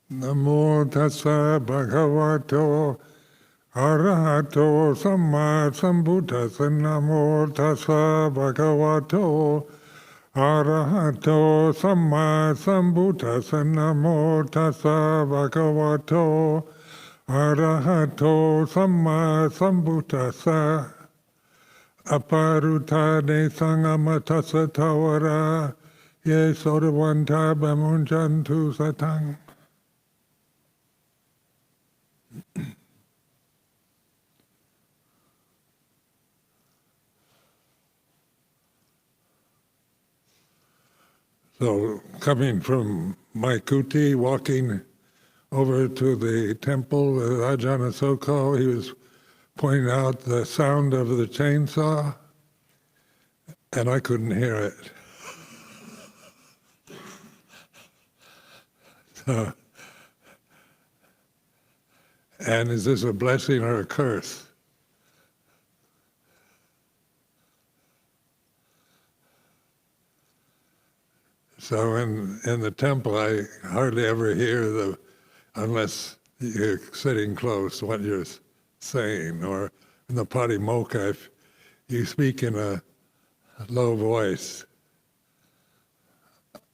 Namo tassa bhagavato arahato samma sambuddhassa. Namo tassa bhagavato arahato samma sambuddhassa. Namo tassa bhagavato arahato samma sambuddhassa. Aparutade sangamatassa tawara ye sodavanta bamunjantu satang. So, coming from my kuti, walking over to the temple with Ajahn Sumedho, he was pointing out the sound of the chainsaw, and I couldn't hear it. So, and is this a blessing or a curse? So in the temple, I hardly ever hear unless you're sitting close, what you're saying. Or in the patimokkha, if you speak in a low voice,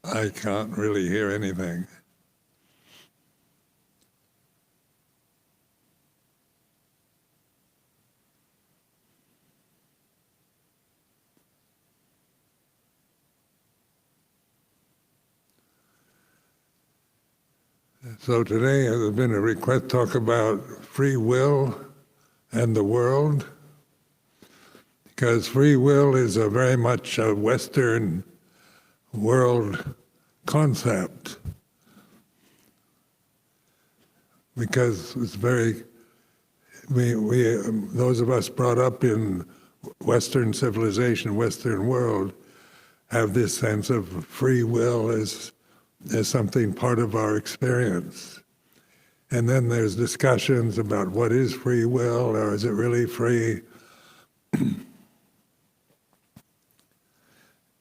I can't really hear anything. So today there's been a request to talk about free will and the world, because free will is very much a Western world concept, because it's very, we those of us brought up in Western civilization, Western world, have this sense of free will as something part of our experience. And then there's discussions about what is free will, or is it really free?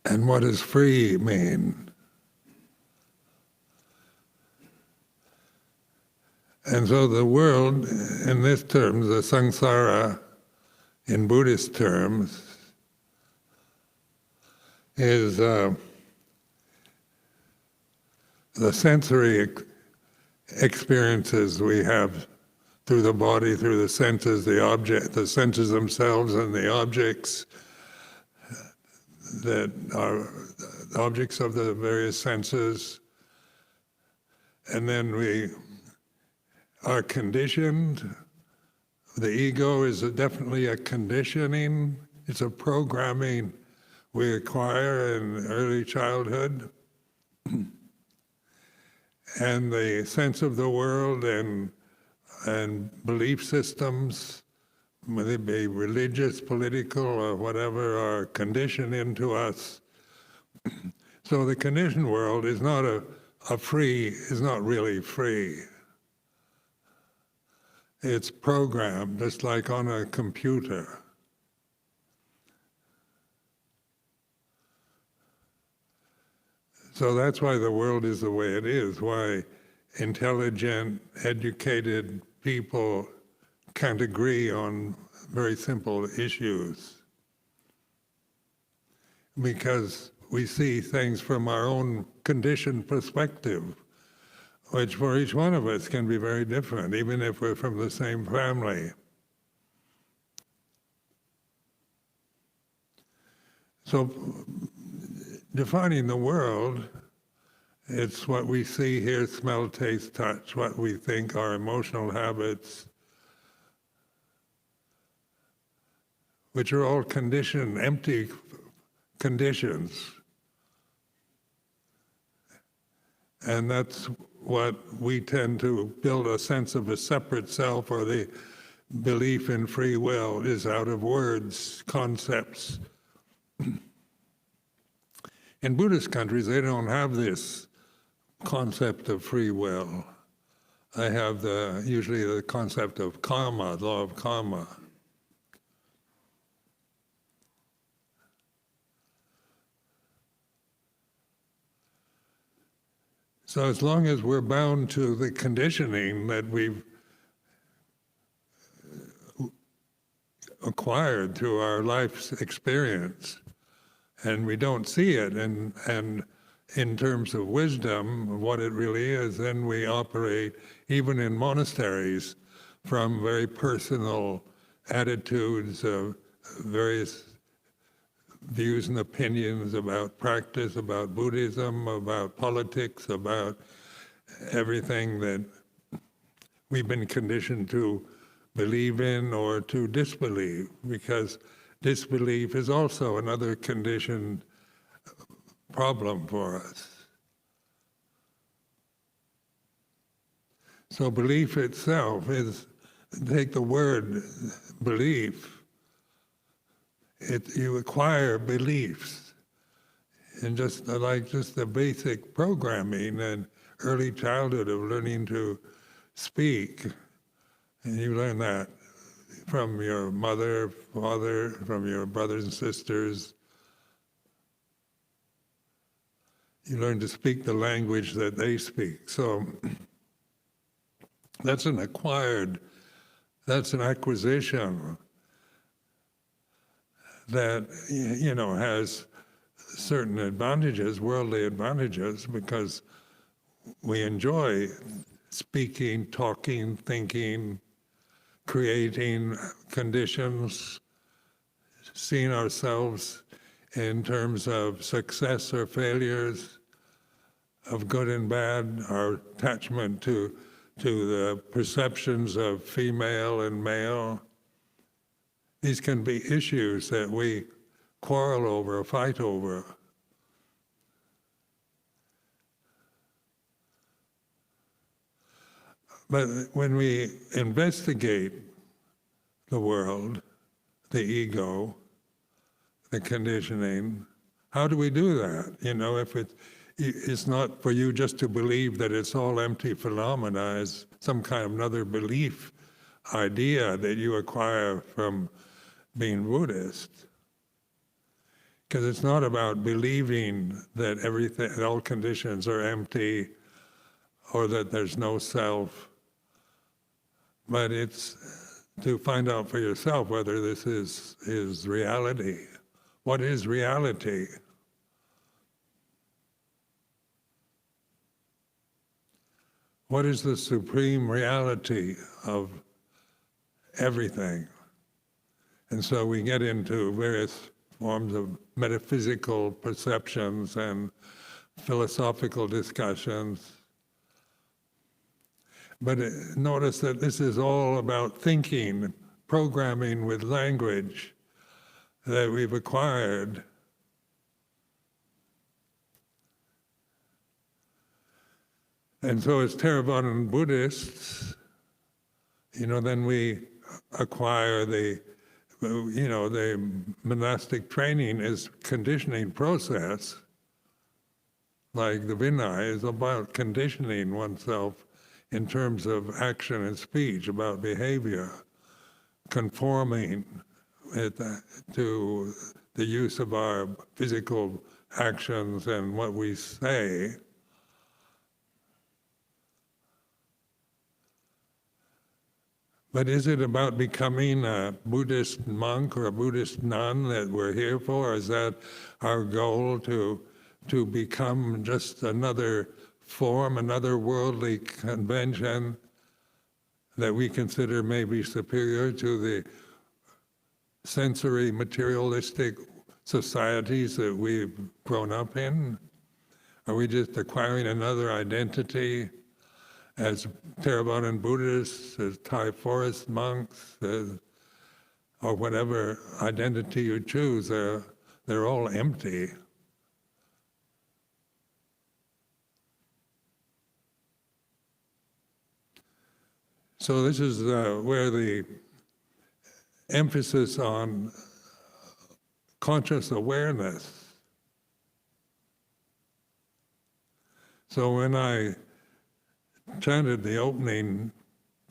And what does free mean? And so the world, in this terms, the samsara, in Buddhist terms, is the sensory experiences we have through the body, through the senses, the senses themselves and the objects that are objects of the various senses. And then we are conditioned. The ego is definitely a conditioning. It's a programming we acquire in early childhood. And the sense of the world and belief systems, whether they be religious, political, or whatever, are conditioned into us. So the conditioned world is not is not really free. It's programmed, just like on a computer. So that's why the world is the way it is, why intelligent, educated people can't agree on very simple issues. Because we see things from our own conditioned perspective, which for each one of us can be very different, even if we're from the same family. So, defining the world, it's what we see, hear, smell, taste, touch, what we think our emotional habits, which are all conditioned, empty conditions. And that's what we tend to build a sense of a separate self, or the belief in free will is out of words, concepts. In Buddhist countries, they don't have this concept of free will. They have usually the concept of karma, law of karma. So as long as we're bound to the conditioning that we've acquired through our life's experience, and we don't see it, and in terms of wisdom, what it really is, then we operate, even in monasteries, from very personal attitudes of various views and opinions about practice, about Buddhism, about politics, about everything that we've been conditioned to believe in or to disbelieve, because disbelief is also another conditioned problem for us. So belief itself is, take the word belief, you acquire beliefs, and just the basic programming and early childhood of learning to speak, and you learn that from your mother, father, from your brothers and sisters. You learn to speak the language that they speak. So that's an acquisition that, has certain advantages, worldly advantages, because we enjoy speaking, talking, thinking, creating conditions, seeing ourselves in terms of success or failures, of good and bad, our attachment to the perceptions of female and male. These can be issues that we quarrel over or fight over. But when we investigate the world, the ego, the conditioning, how do we do that? If it's not for you just to believe that it's all empty phenomena, it's some kind of another belief idea that you acquire from being Buddhist. Because it's not about believing that all conditions are empty or that there's no self, but it's to find out for yourself whether this is reality. What is reality? What is the supreme reality of everything? And so we get into various forms of metaphysical perceptions and philosophical discussions. But notice that this is all about thinking, programming with language that we've acquired. And so as Theravadan Buddhists, then we acquire the monastic training is conditioning process, like the Vinaya is about conditioning oneself in terms of action and speech, about behavior, conforming to the use of our physical actions and what we say. But is it about becoming a Buddhist monk or a Buddhist nun that we're here for? Is that our goal, to become just another form, another worldly convention that we consider maybe superior to the sensory, materialistic societies that we've grown up in? Are we just acquiring another identity as Theravadan Buddhists, as Thai forest monks, or whatever identity you choose? They're all empty. So this is where the emphasis on conscious awareness. So when I chanted the opening,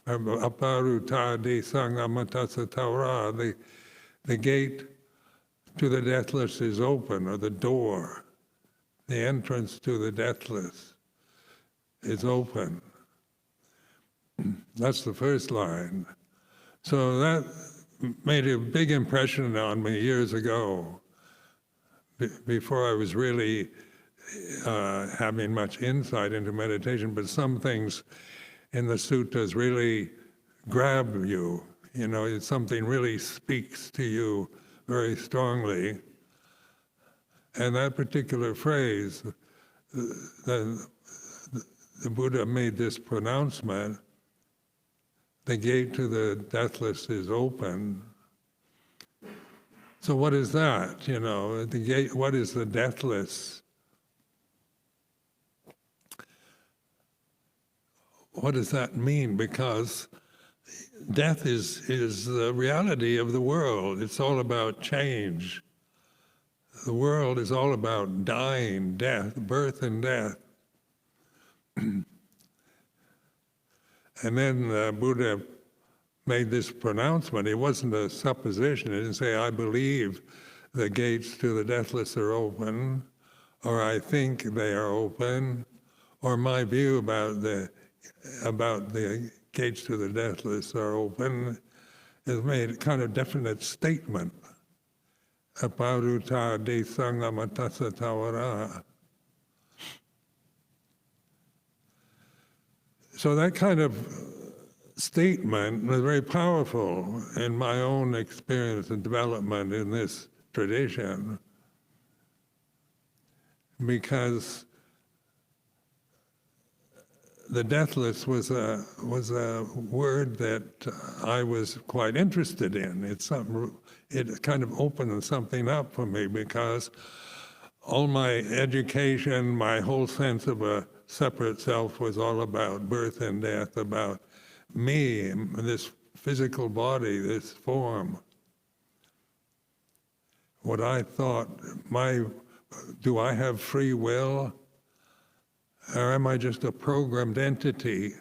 Aparuta Sangamatasa Taura, the gate to the deathless is open, or the door, the entrance to the deathless. is open. That's the first line. So that made a big impression on me years ago, before I was really having much insight into meditation, but some things in the suttas really grab you. You know, something really speaks to you very strongly. And that particular phrase, the Buddha made this pronouncement, the gate to the deathless is open. So what is that? You know, the gate, what is the deathless? What does that mean? Because death is the reality of the world. It's all about change. The world is all about dying, death, birth and death. And then the Buddha made this pronouncement. It wasn't a supposition. It didn't say, I believe the gates to the deathless are open, or I think they are open, or my view about the gates to the deathless are open. Is made a kind of definite statement. Aparuta de sangamatasa tawara. So that kind of statement was very powerful in my own experience and development in this tradition, because the deathless was a word that I was quite interested in. It kind of opened something up for me, because all my education, my whole sense of a separate self was all about birth and death, about me, this physical body, this form. What I thought, do I have free will? Or am I just a programmed entity?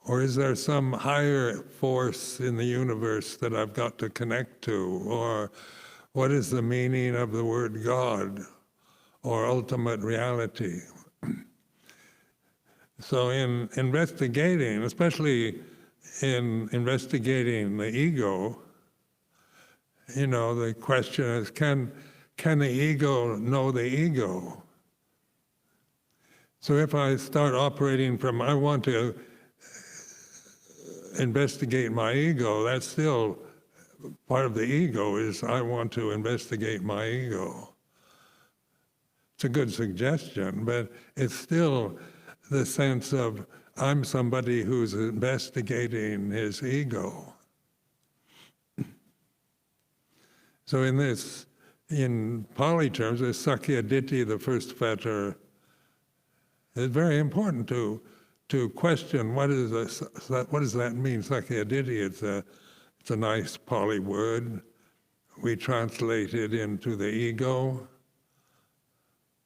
Or is there some higher force in the universe that I've got to connect to? Or what is the meaning of the word God or ultimate reality? So in investigating, especially in investigating the ego, you know, the question is, can the ego know the ego? So if I start operating from, I want to investigate my ego, that's still part of the ego, is I want to investigate my ego. It's a good suggestion, but it's still the sense of I'm somebody who's investigating his ego. So in Pali terms, there's Sakya Ditti, the first fetter. It's very important to question what does that mean, Sakya Ditti. It's a nice Pali word. We translate it into the ego,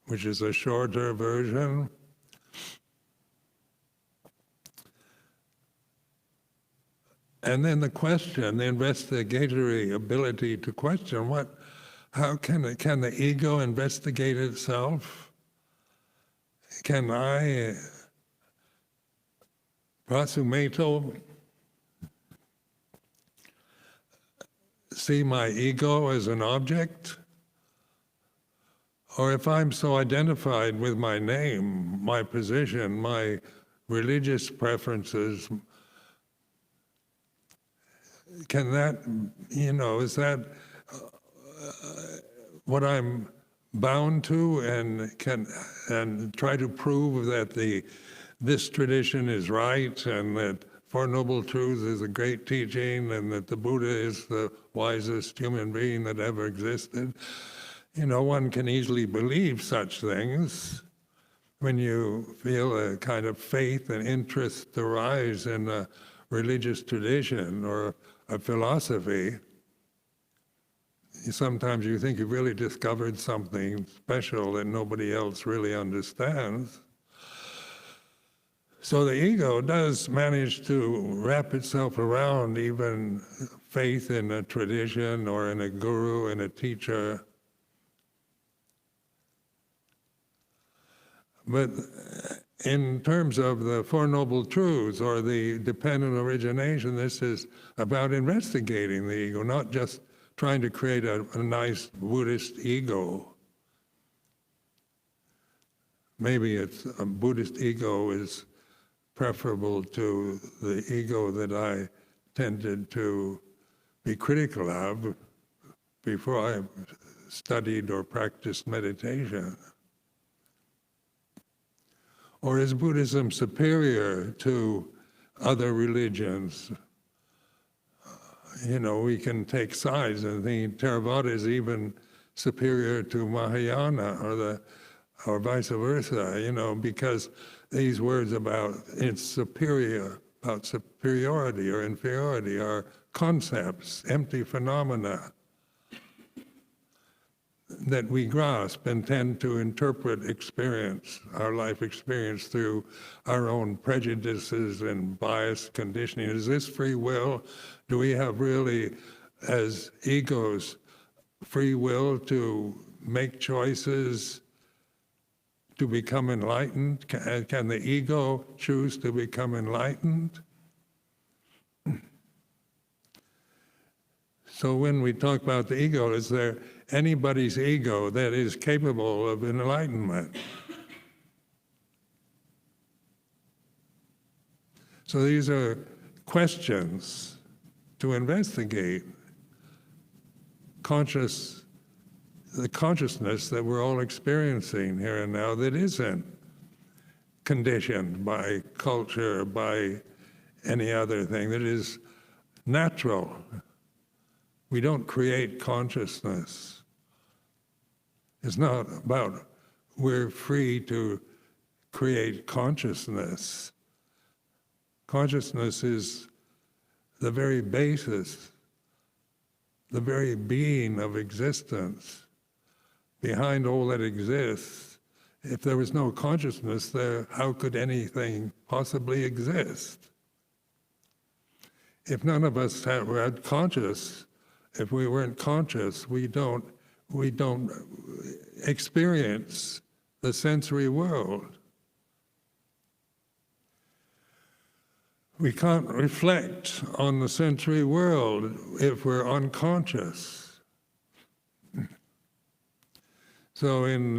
which is a shorter version. And then the question, the investigatory ability to question, how can the ego investigate itself? Can I, Sumedho, see my ego as an object? Or if I'm so identified with my name, my position, my religious preferences, can that, is that what I'm bound to, and try to prove that this tradition is right, and that Four Noble Truths is a great teaching, and that the Buddha is the wisest human being that ever existed? One can easily believe such things when you feel a kind of faith and interest arise in a religious tradition or a philosophy. Sometimes you think you've really discovered something special that nobody else really understands. So the ego does manage to wrap itself around even faith in a tradition or in a guru, in a teacher. But in terms of the Four Noble Truths or the dependent origination, this is about investigating the ego, not just trying to create a nice Buddhist ego. Maybe it's a Buddhist ego is preferable to the ego that I tended to be critical of before I studied or practiced meditation. Or is Buddhism superior to other religions? We can take sides and think Theravada is even superior to Mahayana or vice versa, because these words about it's superior, about superiority or inferiority are concepts, empty phenomena that we grasp and tend to interpret experience, our life experience, through our own prejudices and biased conditioning. Is this free will? Do we have really, as egos, free will to make choices to become enlightened? Can the ego choose to become enlightened? So when we talk about the ego, is there anybody's ego that is capable of enlightenment? So these are questions to investigate. The consciousness that we're all experiencing here and now that isn't conditioned by culture, by any other thing, that is natural. We don't create consciousness. It's not about we're free to create consciousness. Consciousness is the very basis, the very being of existence. Behind all that exists, if there was no consciousness there, how could anything possibly exist? If none of us had conscious, if we weren't conscious, we don't experience the sensory world. We can't reflect on the sensory world if we're unconscious. So in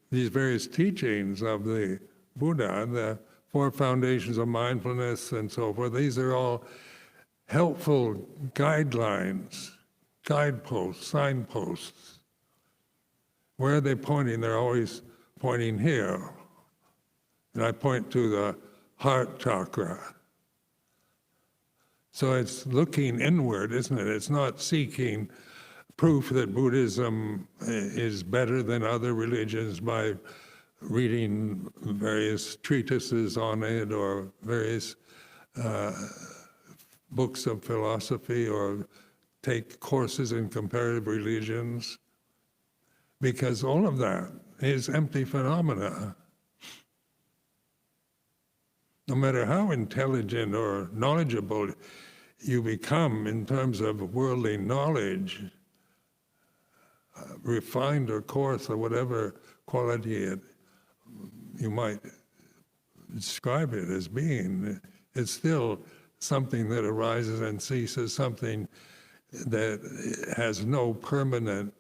these various teachings of the Buddha, the four foundations of mindfulness and so forth, these are all helpful guidelines, guideposts, signposts. Where are they pointing? They're always pointing here. And I point to the heart chakra. So it's looking inward, isn't it? It's not seeking proof that Buddhism is better than other religions by reading various treatises on it or various books of philosophy or take courses in comparative religions, because all of that is empty phenomena. No matter how intelligent or knowledgeable you become in terms of worldly knowledge, refined or coarse or whatever quality you might describe it as being, it's still something that arises and ceases, something that has no permanent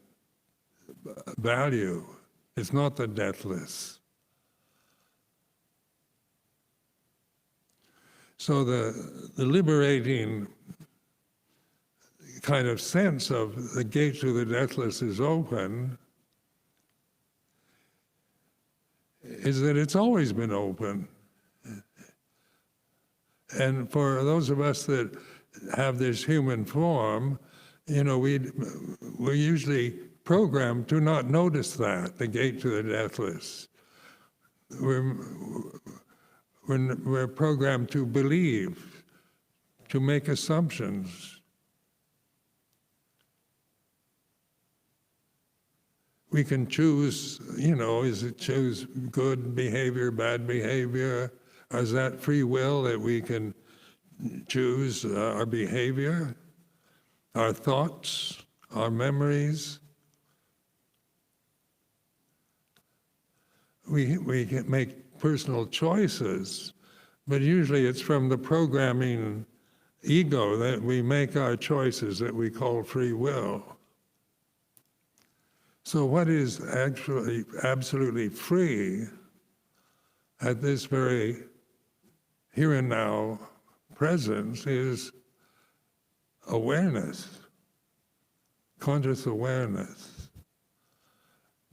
value. It's not the deathless. So the liberating kind of sense of the gate to the deathless is open is that it's always been open. And for those of us that have this human form, we're usually programmed to not notice that, the gate to the deathless. We're programmed to believe, to make assumptions. We can choose, is it choose good behavior, bad behavior? Or is that free will that we can choose our behavior, our thoughts, our memories? we can make personal choices, but usually it's from the programming ego that we make our choices that we call free will. So what is actually absolutely free at this very here and now presence is awareness, conscious awareness.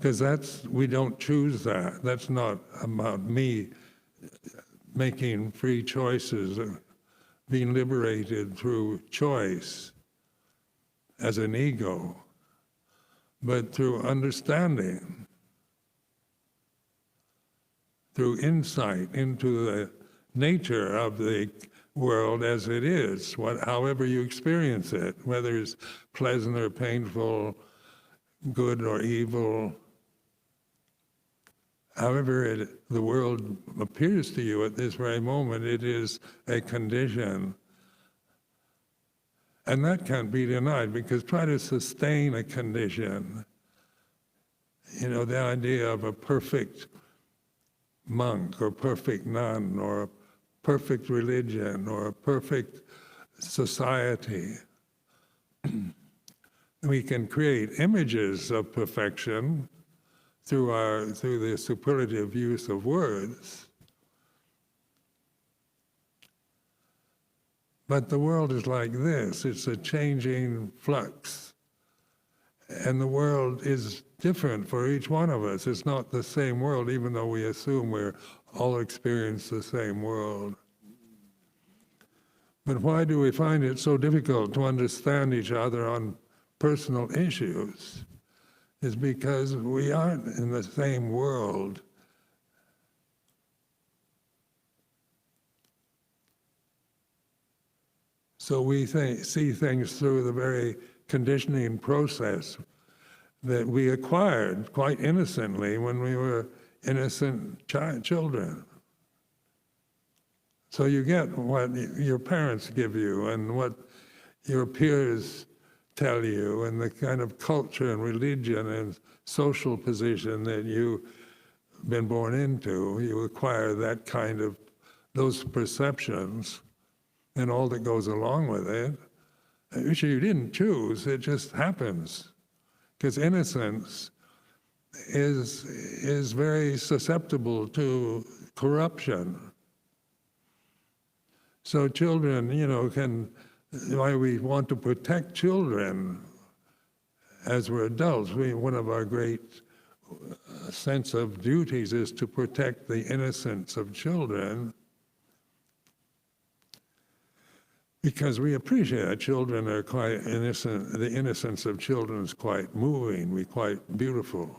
Because we don't choose that. That's not about me making free choices, or being liberated through choice as an ego, but through understanding, through insight into the nature of the world as it is, however you experience it, whether it's pleasant or painful, good or evil. However the world appears to you at this very moment, it is a condition. And that can't be denied, because try to sustain a condition, the idea of a perfect monk or perfect nun or a perfect religion or a perfect society. We can create images of perfection through the superlative use of words. But the world is like this. It's a changing flux. And the world is different for each one of us. It's not the same world, even though we assume we're all experience the same world. But why do we find it so difficult to understand each other on personal issues? Is because we aren't in the same world. So we see things through the very conditioning process that we acquired quite innocently when we were innocent children. So you get what your parents give you and what your peers tell you, and the kind of culture and religion and social position that you've been born into. You acquire those perceptions and all that goes along with it, which you didn't choose, it just happens. Because innocence is very susceptible to corruption. So children, why we want to protect children as we're adults. One of our great sense of duties is to protect the innocence of children, because we appreciate that children are quite innocent. The innocence of children is quite moving, quite beautiful.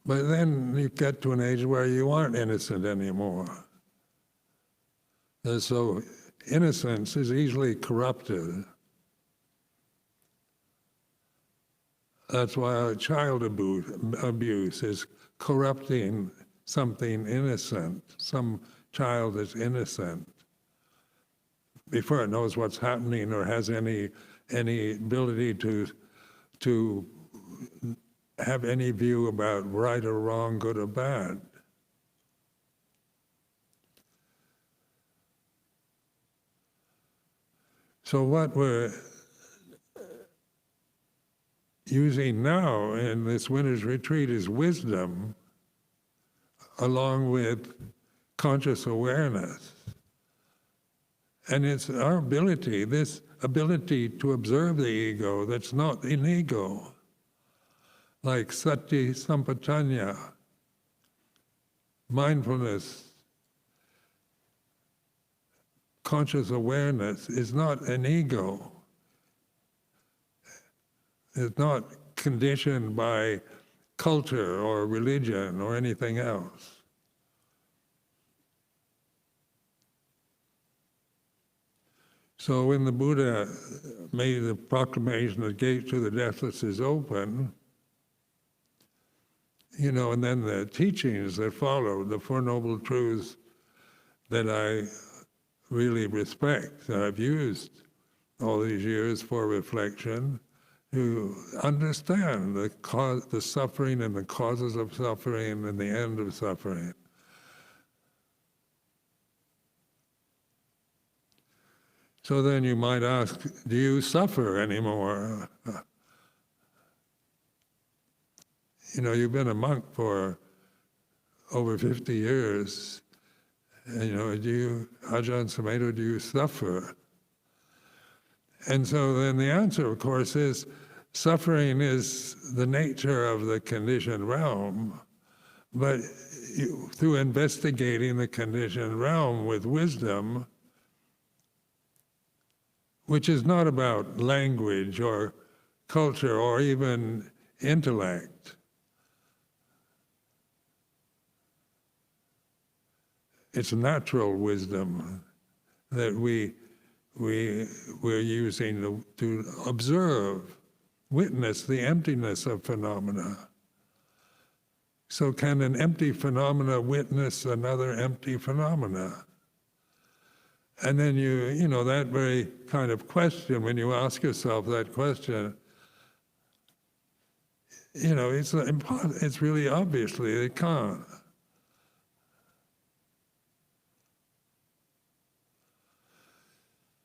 But then you get to an age where you aren't innocent anymore. And so innocence is easily corrupted. That's why child abuse is corrupting something innocent, some child that's innocent, before it knows what's happening or has any ability to have any view about right or wrong, good or bad. So what we're using now in this winter's retreat is wisdom, along with conscious awareness. And it's our ability, this ability to observe the ego that's not an ego, like sati sampajanya, mindfulness, conscious awareness is not an ego. It's not conditioned by culture or religion or anything else. So when the Buddha made the proclamation, the gate to the deathless is open, and then the teachings that followed, the Four Noble Truths that I really respect, that I've used all these years for reflection, understand the suffering and the causes of suffering and the end of suffering. So then you might ask, do you suffer anymore? You've been a monk for over 50 years. And, Ajahn Sumedho, do you suffer? And so then the answer, of course, is suffering is the nature of the conditioned realm. But through investigating the conditioned realm with wisdom, which is not about language or culture or even intellect, it's natural wisdom that we're using to observe, witness the emptiness of phenomena. So can an empty phenomena witness another empty phenomena? And then that very kind of question, when you ask yourself that question, it's really obviously it can't.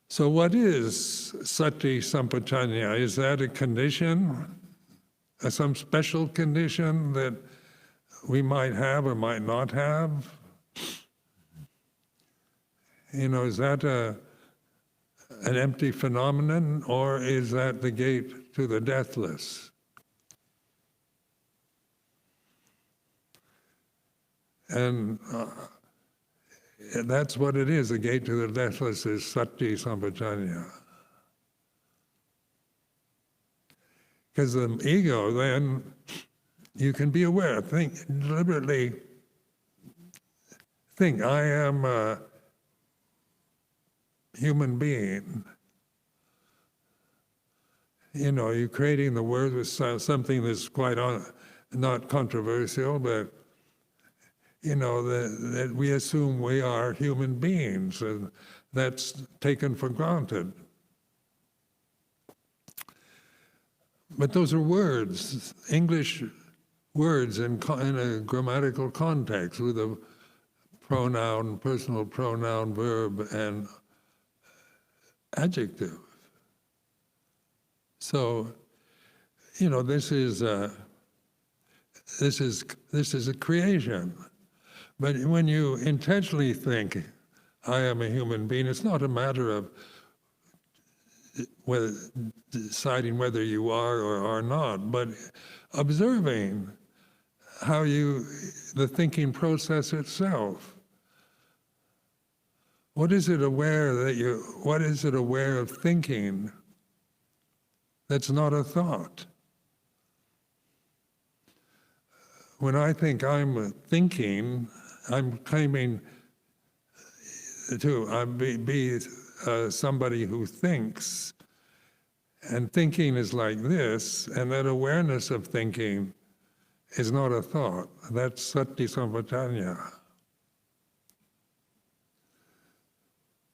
So what is sati sampajanya? Is that a condition, some special condition that we might have or might not have? Is that an empty phenomenon, or is that the gate to the deathless? And that's what it is. The gate to the deathless is sati sampajanya. Because the ego, then, you can be aware, deliberately think, I am a human being. You're creating the word with something that's quite not controversial, but that we assume we are human beings, and that's taken for granted. But those are words, English words in a grammatical context with a pronoun, personal pronoun, verb, and adjective. So, this is a creation. But when you intentionally think, I am a human being, it's not a matter of deciding whether you are or are not, but observing how the thinking process itself. What is it aware of thinking that's not a thought? When I think I'm thinking, I'm claiming to be somebody who thinks, and thinking is like this, and that awareness of thinking is not a thought. That's sati sampajanya.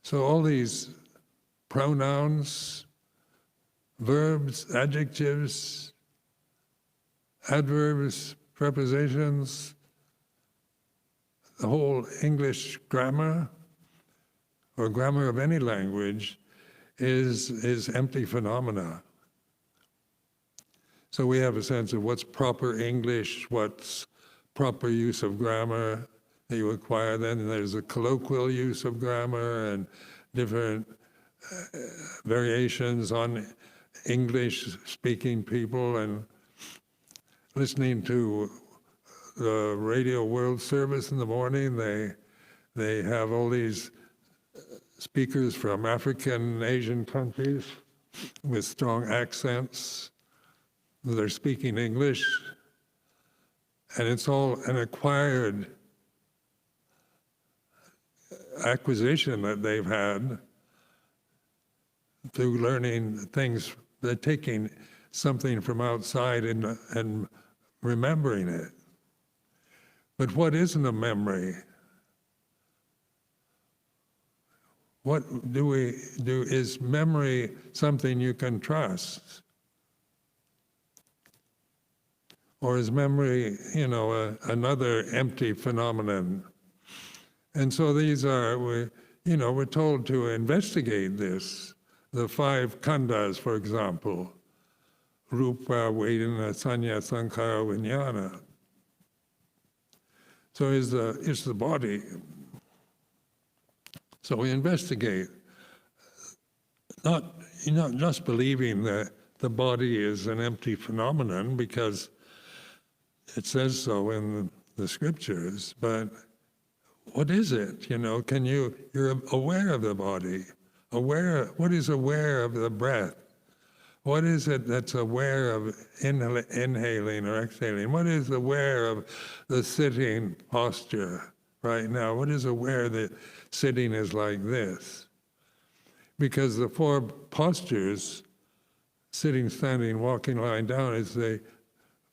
So all these pronouns, verbs, adjectives, adverbs, prepositions, the whole English grammar, or grammar of any language, is empty phenomena. So we have a sense of what's proper English, what's proper use of grammar that you acquire. Then there's a colloquial use of grammar and different variations on English-speaking people, and listening to the Radio World Service in the morning, they have all these speakers from African, Asian countries with strong accents. They're speaking English, and it's all an acquired acquisition that they've had through learning things. They're taking something from outside and remembering it. But what isn't a memory? What do we do? Is memory something you can trust? Or is memory, another empty phenomenon? And so these are, we're told to investigate this. The 5 khandas, for example, rupa, vedana, sanya, sankhara, vijnana. So is the body. So we investigate, not just believing that the body is an empty phenomenon because it says so in the scriptures, but what is it? You're aware of the body, what is aware of the breath? What is it that's aware of inhaling or exhaling? What is aware of the sitting posture right now? What is aware that sitting is like this? Because the 4 postures, sitting, standing, walking, lying down, is the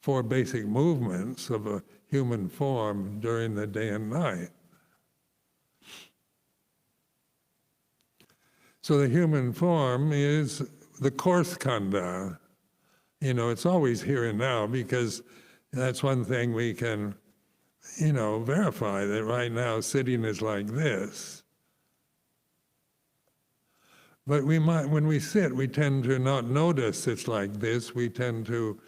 4 basic movements of a human form during the day and night. So the human form is the coarse khanda. It's always here and now, because that's one thing we can, verify, that right now sitting is like this. But when we sit, we tend to not notice it's like this. We tend to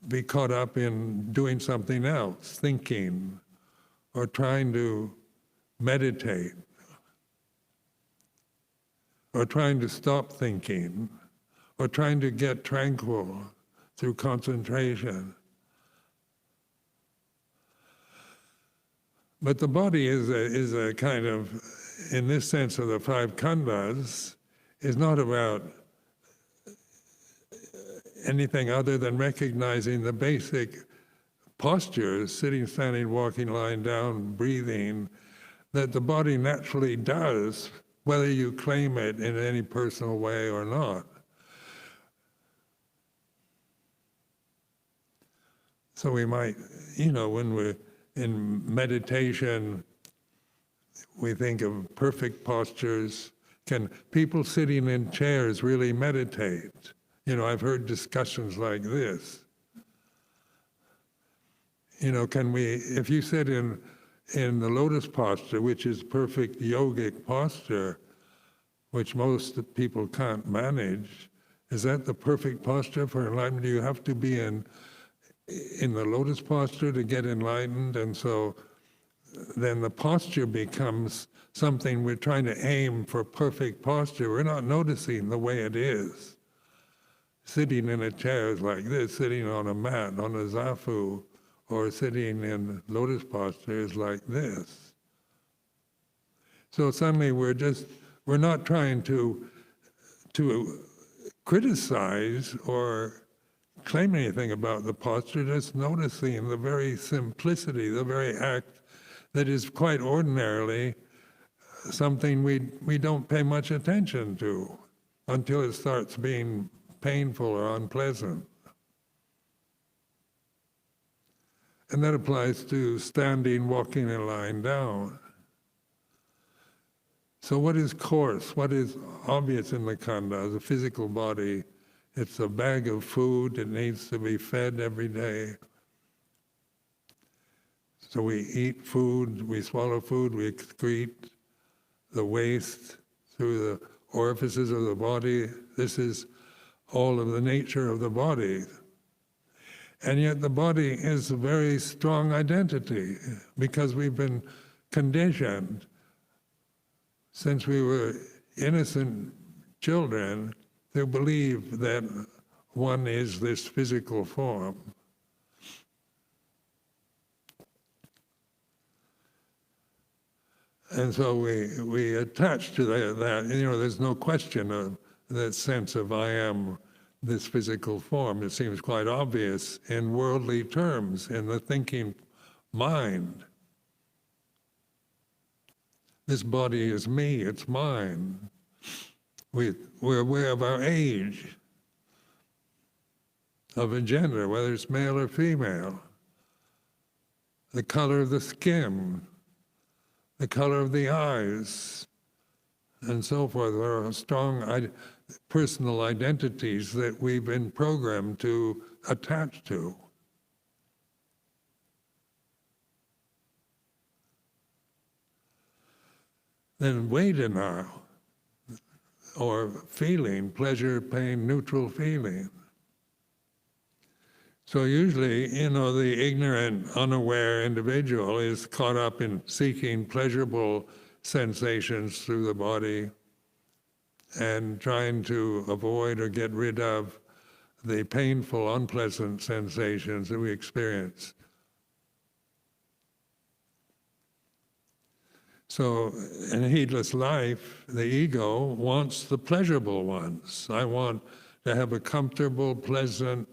be caught up in doing something else, thinking, or trying to meditate, or trying to stop thinking, or trying to get tranquil through concentration. But the body is a kind of, in this sense of the 5 khandas, is not about anything other than recognizing the basic postures, sitting, standing, walking, lying down, breathing, that the body naturally does, whether you claim it in any personal way or not. So we might, when we're in meditation, we think of perfect postures. Can people sitting in chairs really meditate? I've heard discussions like this. If you sit in the lotus posture, which is perfect yogic posture, which most people can't manage, is that the perfect posture for enlightenment? Do you have to be in the lotus posture to get enlightened? And so then the posture becomes something we're trying to aim for, perfect posture. We're not noticing the way it is. Sitting in a chair is like this, sitting on a mat, on a zafu, or sitting in lotus posture is like this. So suddenly we're not trying to criticize or claim anything about the posture, just noticing the very simplicity, the very act that is quite ordinarily something we don't pay much attention to until it starts being painful or unpleasant. And that applies to standing, walking, and lying down. So what is coarse? What is obvious in the khanda? The physical body, it's a bag of food. It needs to be fed every day. So we eat food, we swallow food, we excrete the waste through the orifices of the body. This is all of the nature of the body. And yet the body is a very strong identity because we've been conditioned since we were innocent children to believe that one is this physical form. And so we attach to that, there's no question of that sense of I am this physical form. It seems quite obvious in worldly terms, in the thinking mind. This body is me, it's mine. We're aware of our age, of a gender, whether it's male or female, the color of the skin, the color of the eyes, and so forth. There are strong personal identities that we've been programmed to attach to. then Vedana, or feeling, pleasure, pain, neutral feeling. So usually, the ignorant, unaware individual is caught up in seeking pleasurable sensations through the body and trying to avoid or get rid of the painful, unpleasant sensations that we experience. So in a heedless life, the ego wants the pleasurable ones. I want to have a comfortable, pleasant,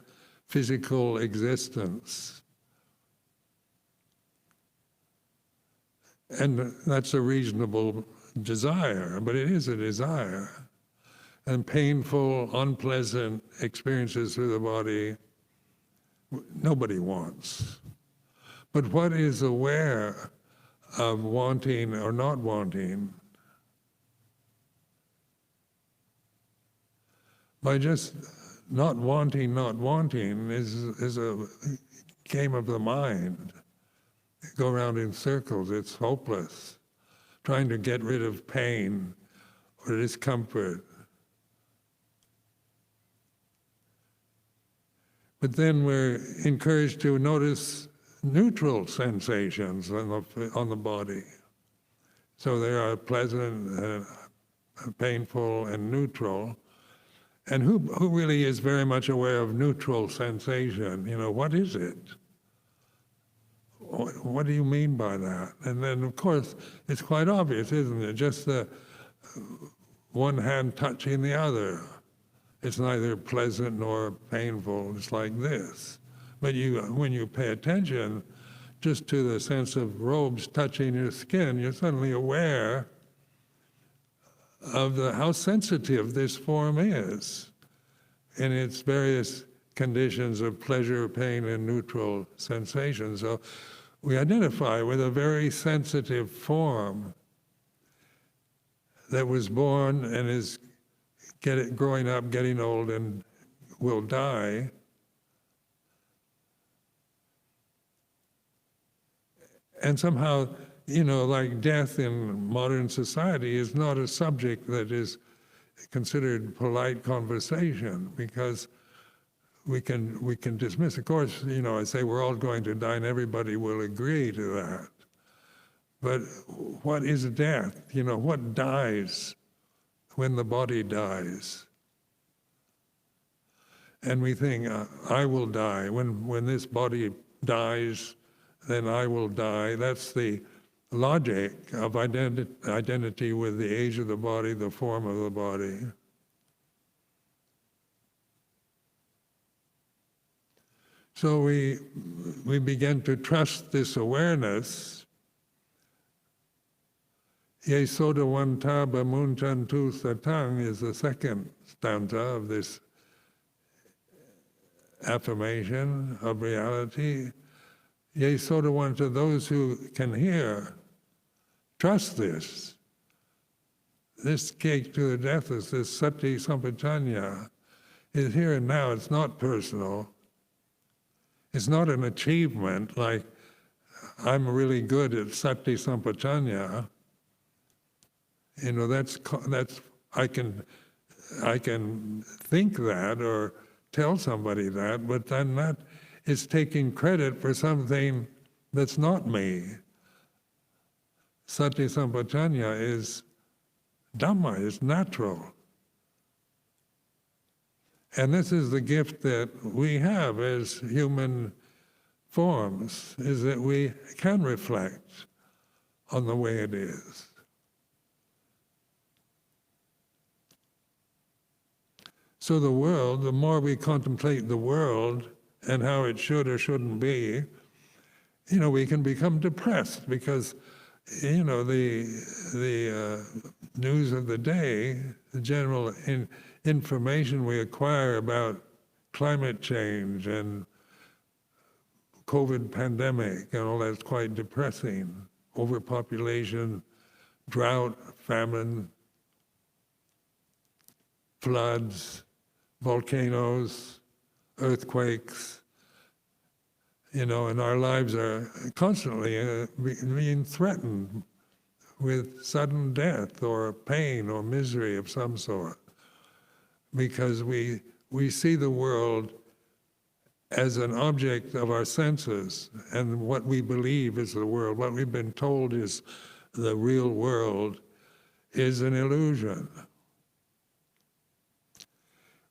physical existence. And that's a reasonable desire, but it is a desire. And painful, unpleasant experiences through the body, nobody wants. But what is aware of wanting or not wanting, by just not wanting is a game of the mind. You go around in circles, it's hopeless. Trying to get rid of pain or discomfort. But then we're encouraged to notice neutral sensations on the body. So there are pleasant, painful, and neutral. And who really is very much aware of neutral sensation? What is it? What do you mean by that? And then, of course, it's quite obvious, isn't it? Just the one hand touching the other. It's neither pleasant nor painful. It's like this. But when you pay attention just to the sense of robes touching your skin, you're suddenly aware of how sensitive this form is in its various conditions of pleasure, pain, and neutral sensation. So we identify with a very sensitive form that was born and is growing up, getting old, and will die. And somehow, like death in modern society is not a subject that is considered polite conversation, because we can dismiss. Of course, I say we're all going to die and everybody will agree to that. But what is death? What dies when the body dies? And we think, I will die. When this body dies, then I will die. That's the logic of identity with the age of the body, the form of the body. So we begin to trust this awareness. Ye soda wantaba munchantu satang is the second stanza of this affirmation of reality. Ye soda wanta, those who can hear, trust this. This gate to the deathless, this sati sampajanya, is here and now. It's not personal. It's not an achievement like I'm really good at sati sampajanya. That's I can think that or tell somebody that, but then that is taking credit for something that's not me. Sati sampajanya is Dhamma, is natural. And this is the gift that we have as human forms, is that we can reflect on the way it is. So the world, the more we contemplate the world and how it should or shouldn't be, we can become depressed because, the news of the day, the general information we acquire about climate change and COVID pandemic and all that's quite depressing. Overpopulation, drought, famine, floods, volcanoes, earthquakes, and our lives are constantly being threatened with sudden death or pain or misery of some sort, because we see the world as an object of our senses, and what we believe is the world, what we've been told is the real world, is an illusion.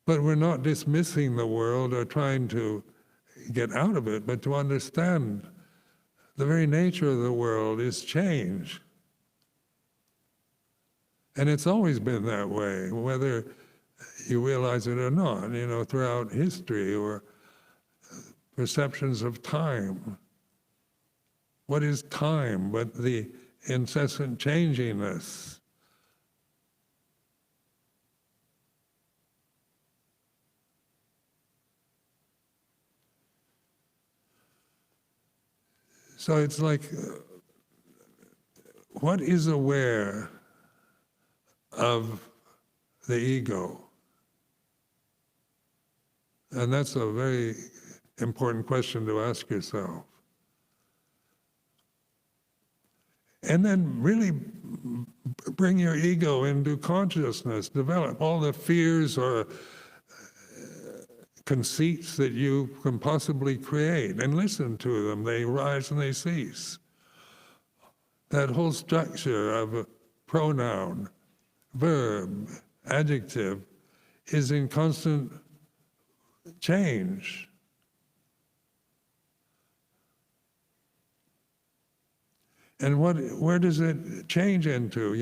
But we're not dismissing the world or trying to get out of it, but to understand the very nature of the world is change. And it's always been that way, whether you realize it or not, throughout history or perceptions of time. What is time but the incessant changingness? So it's like, what is aware of the ego? And that's a very important question to ask yourself. And then really bring your ego into consciousness, develop all the fears or conceits that you can possibly create, and listen to them. They rise and they cease. That whole structure of a pronoun, verb, adjective is in constant change. And where does it change into?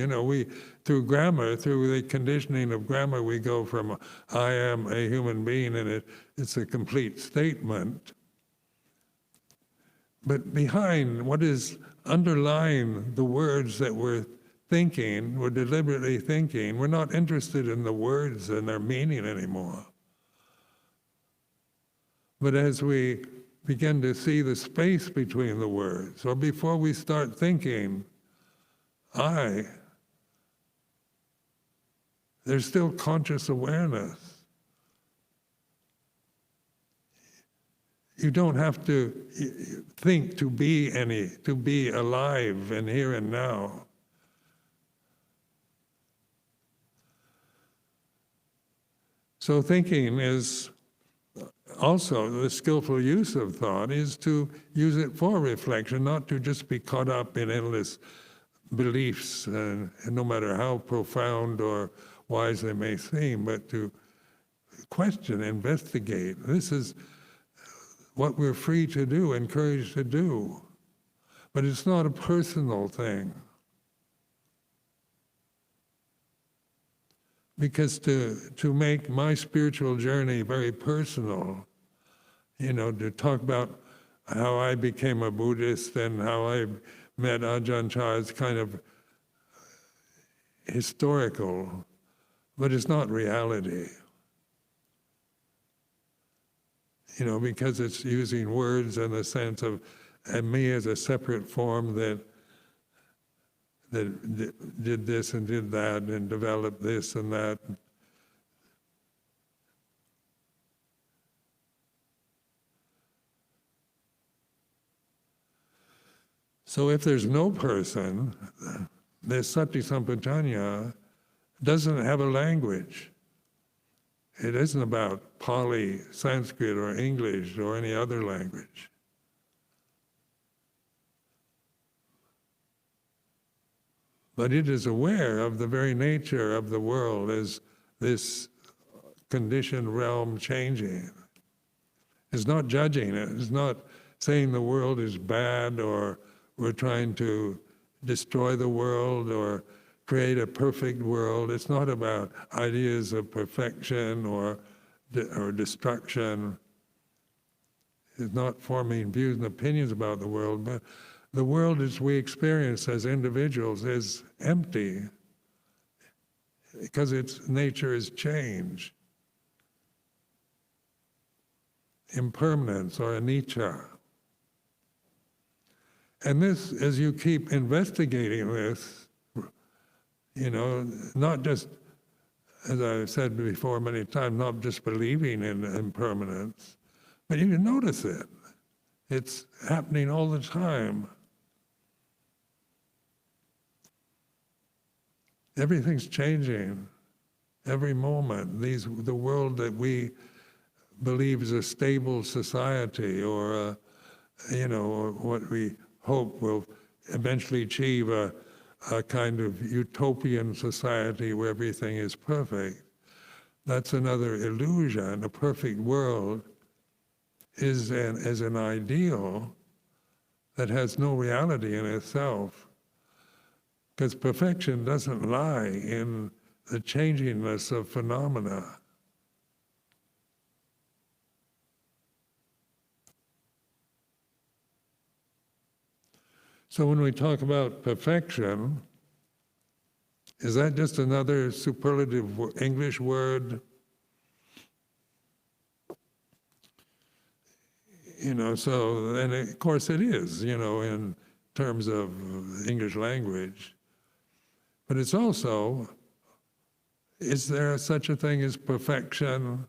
Through grammar, through the conditioning of grammar, we go from I am a human being, and it's a complete statement. But behind what is underlying the words that we're thinking, we're deliberately thinking, we're not interested in the words and their meaning anymore. But as we begin to see the space between the words, or before we start thinking, there's still conscious awareness. You don't have to think to be alive and here and now. So thinking is also, the skillful use of thought is to use it for reflection, not to just be caught up in endless beliefs, and no matter how profound or wise they may seem, but to question, investigate. This is what we're free to do, encouraged to do. But it's not a personal thing. Because to make my spiritual journey very personal, to talk about how I became a Buddhist and how I met Ajahn Chah is kind of historical, but it's not reality. Because it's using words in the sense of me as a separate form that did this and did that and developed this and that. So if there's no person, this Sati Sampajanya doesn't have a language. It isn't about Pali, Sanskrit, or English, or any other language. But it is aware of the very nature of the world as this conditioned realm changing. It's not judging it. It's not saying the world is bad or we're trying to destroy the world or create a perfect world. It's not about ideas of perfection or destruction. It's not forming views and opinions about the world, but the world as we experience as individuals is empty because its nature is change, impermanence or anicca. And this, as you keep investigating this, not just, as I've said before many times, not just believing in impermanence, but you can notice it. It's happening all the time. Everything's changing every moment. The world that we believe is a stable society, or or what we hope will eventually achieve a kind of utopian society where everything is perfect. That's another illusion. A perfect world is an ideal that has no reality in itself, because perfection doesn't lie in the changingness of phenomena. So when we talk about perfection, is that just another superlative English word? So, and of course it is, in terms of English language. But it's also, is there such a thing as perfection,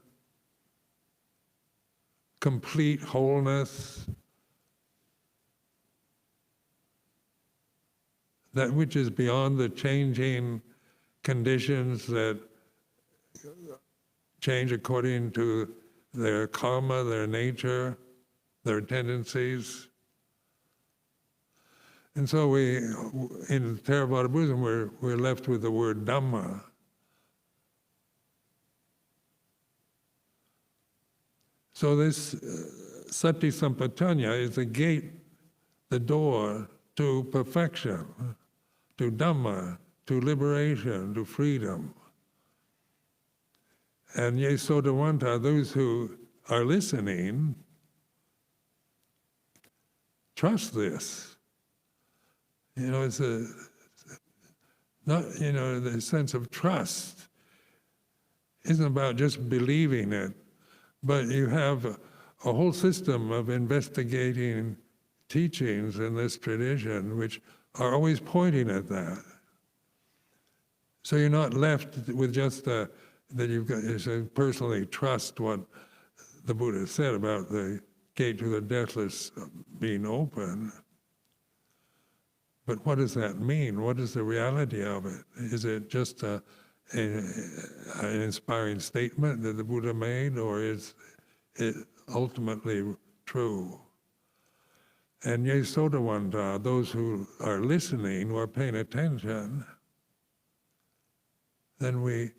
complete wholeness, that which is beyond the changing conditions that change according to their karma, their nature, their tendencies? And so in Theravada Buddhism, we're left with the word Dhamma. So this Sati Sampajanya is the gate, the door to perfection, to Dhamma, to liberation, to freedom. And Yesodavanta, those who are listening, trust this. It's the sense of trust isn't about just believing it, but you have a whole system of investigating teachings in this tradition which are always pointing at that. So you're not left with just that you've got to personally trust what the Buddha said about the gate to the deathless being open. But what does that mean? What is the reality of it? Is it just an inspiring statement that the Buddha made, or is it ultimately true? And Yesodavanta, those who are listening or paying attention, then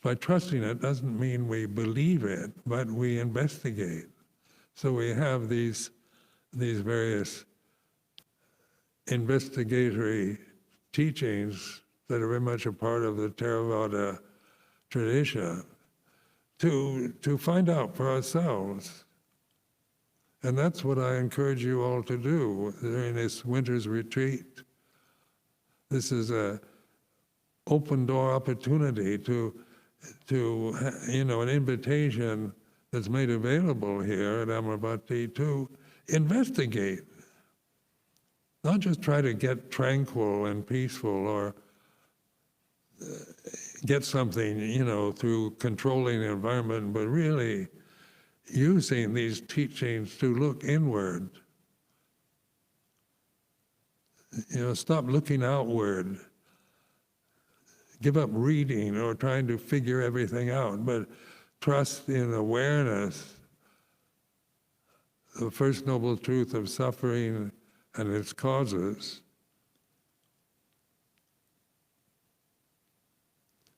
by trusting it doesn't mean we believe it, but we investigate. So we have these various investigatory teachings that are very much a part of the Theravada tradition to find out for ourselves. And that's what I encourage you all to do during this winter's retreat. This is an open door opportunity to an invitation that's made available here at Amaravati to investigate. Not just try to get tranquil and peaceful or get something, through controlling the environment, but really using these teachings to look inward. Stop looking outward. Give up reading or trying to figure everything out, but trust in awareness, the first noble truth of suffering and its causes.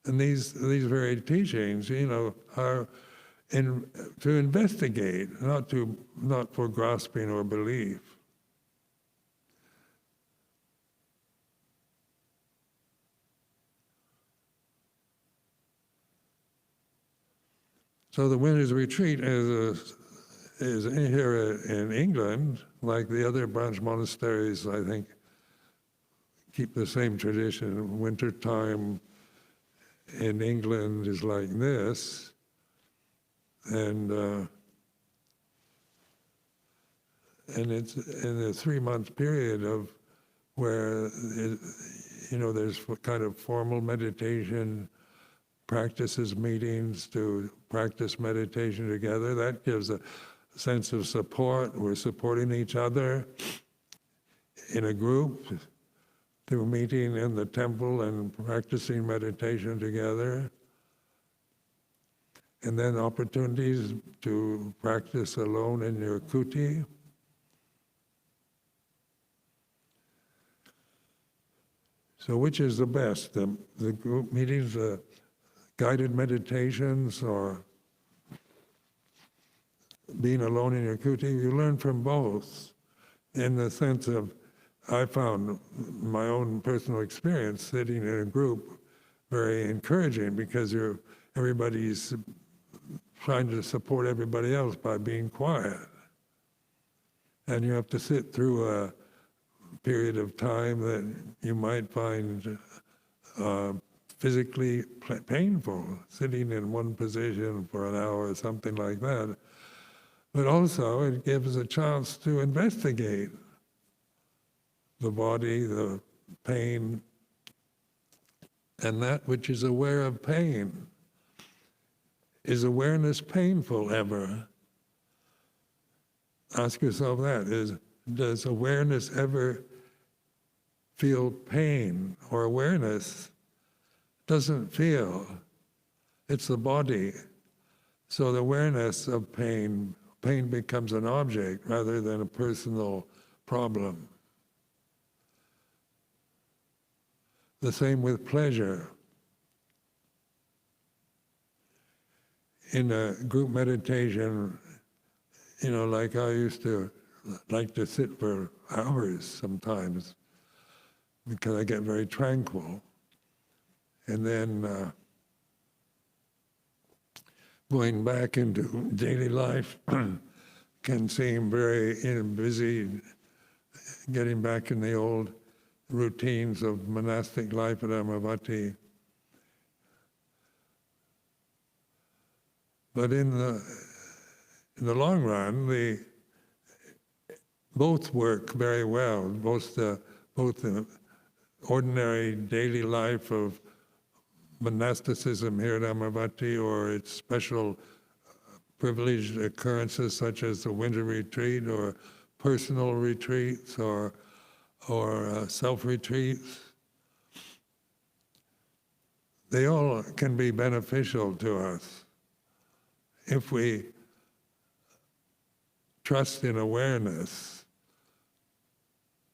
And these very teachings, are to investigate, not for grasping or belief. So the Winter's Retreat is here in England, like the other branch monasteries, I think, keep the same tradition. Winter time in England is like this, and it's in a 3-month period of where there's kind of formal meditation practices, meetings to practice meditation together. That gives a sense of support. We're supporting each other in a group, through meeting in the temple and practicing meditation together, and then opportunities to practice alone in your kuti. So which is the best, the group meetings, the guided meditations, or being alone in your kuti? You learn from both, in the sense of, I found my own personal experience sitting in a group very encouraging, because everybody's trying to support everybody else by being quiet. And you have to sit through a period of time that you might find physically painful, sitting in one position for an hour or something like that. But also it gives a chance to investigate the body, the pain, and that which is aware of pain. Is awareness painful ever? Ask yourself that. Does awareness ever feel pain? Or awareness doesn't feel. It's the body. So the awareness of pain becomes an object rather than a personal problem. The same with pleasure. In a group meditation, like I used to like to sit for hours sometimes, because I get very tranquil. And then going back into daily life can seem very busy, getting back in the old routines of monastic life at Amaravati. But in the long run, both work very well. Both the ordinary daily life of monasticism here at Amaravati, or its special privileged occurrences such as the winter retreat, or personal retreats, or self-retreats, they all can be beneficial to us if we trust in awareness.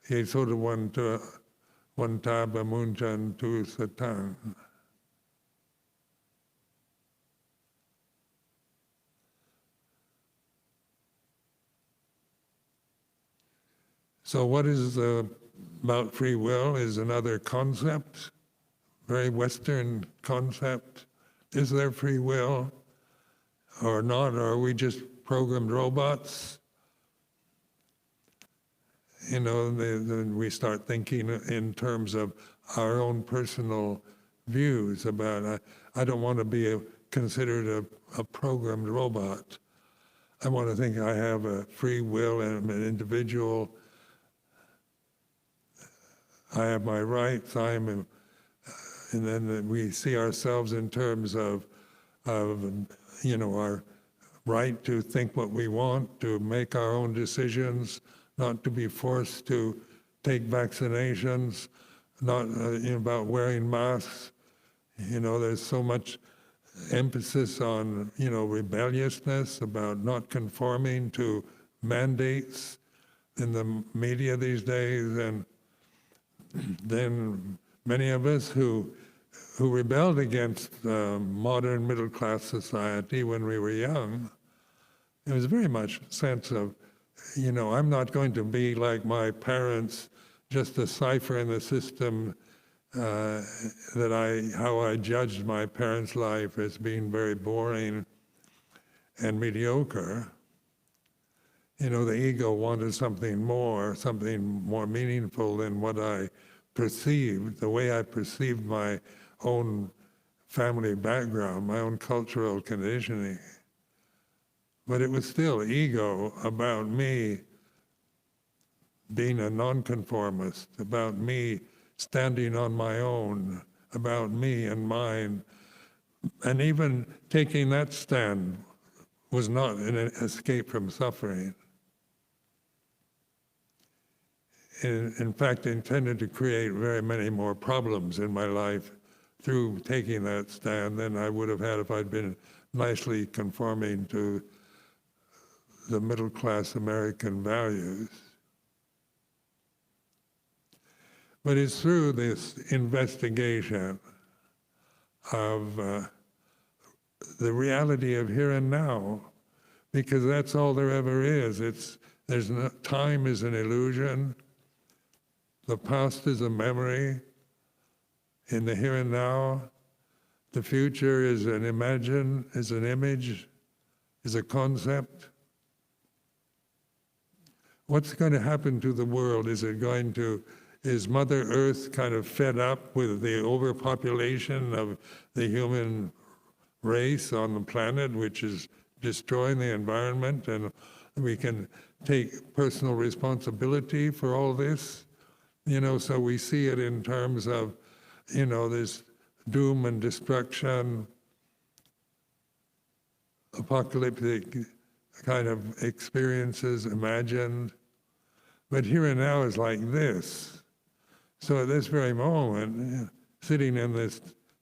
He sort of one taba munchan tu satan. So what is about free will is another concept, very Western concept. Is there free will or not? Or are we just programmed robots? Then we start thinking in terms of our own personal views about, I don't want to be considered a programmed robot. I want to think I have a free will and I'm an individual. I have my rights, and then we see ourselves in terms of our right to think what we want, to make our own decisions, not to be forced to take vaccinations, not about wearing masks. There's so much emphasis on rebelliousness, about not conforming to mandates in the media these days, and then many of us who rebelled against modern middle-class society when we were young, it was very much a sense of, I'm not going to be like my parents, just a cipher in the system, how I judged my parents' life as being very boring and mediocre. The ego wanted something more meaningful than what I perceived, the way I perceived my own family background, my own cultural conditioning. But it was still ego about me being a nonconformist, about me standing on my own, about me and mine. And even taking that stand was not an escape from suffering. in fact, intended to create very many more problems in my life through taking that stand than I would have had if I'd been nicely conforming to the middle-class American values. But it's through this investigation of the reality of here and now, because that's all there ever is. Time is an illusion. The past is a memory. In the here and now, the future is an image, is a concept. What's going to happen to the world? Is Mother Earth kind of fed up with the overpopulation of the human race on the planet, which is destroying the environment, and we can take personal responsibility for all this? So we see it in terms of, this doom and destruction, apocalyptic kind of experiences imagined. But here and now is like this. So at this very moment, sitting in this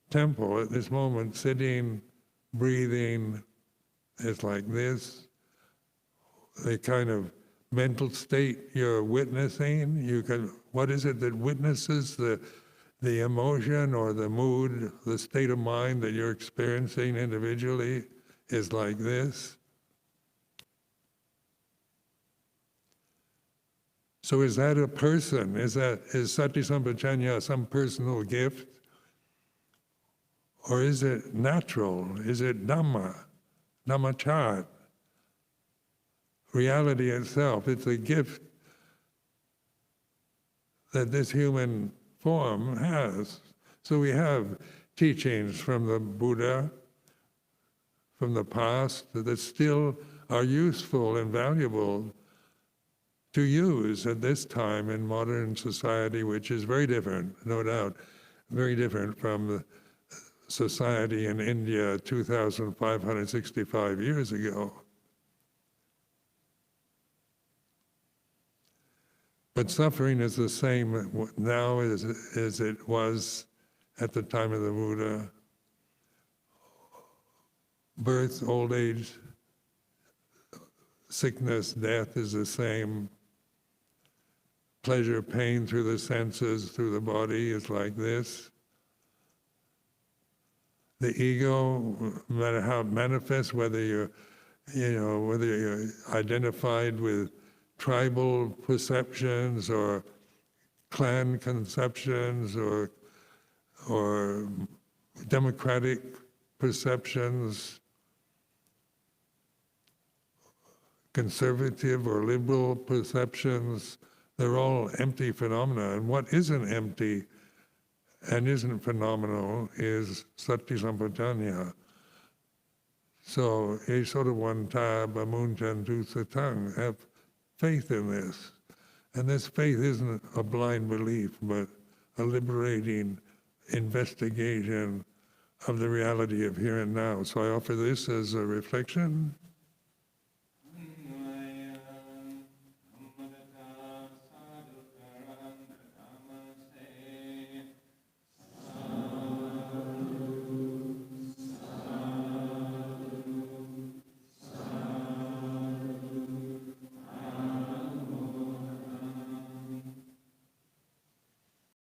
temple, at this moment, sitting, breathing, is like this. The kind of mental state you're witnessing, what is it that witnesses the emotion or the mood, the state of mind that you're experiencing individually is like this. So is that a person? Is Sati Sampajanya some personal gift? Or is it natural? Is it Dhamma? Dhammachat? Reality itself. It's a gift that this human form has. So we have teachings from the Buddha, from the past, that still are useful and valuable to use at this time in modern society, which is very different, no doubt, very different from the society in India 2,565 years ago. But suffering is the same now as it was at the time of the Buddha. Birth, old age, sickness, death is the same. Pleasure, pain through the senses, through the body is like this. The ego, no matter how it manifests, whether you're identified with tribal perceptions or clan conceptions or democratic perceptions, conservative or liberal perceptions, they're all empty phenomena. And what isn't empty and isn't phenomenal is Sati Sampajanya. So, Esodawanta Bamuntan Tu Satang, have faith in this. And this faith isn't a blind belief, but a liberating investigation of the reality of here and now. So I offer this as a reflection.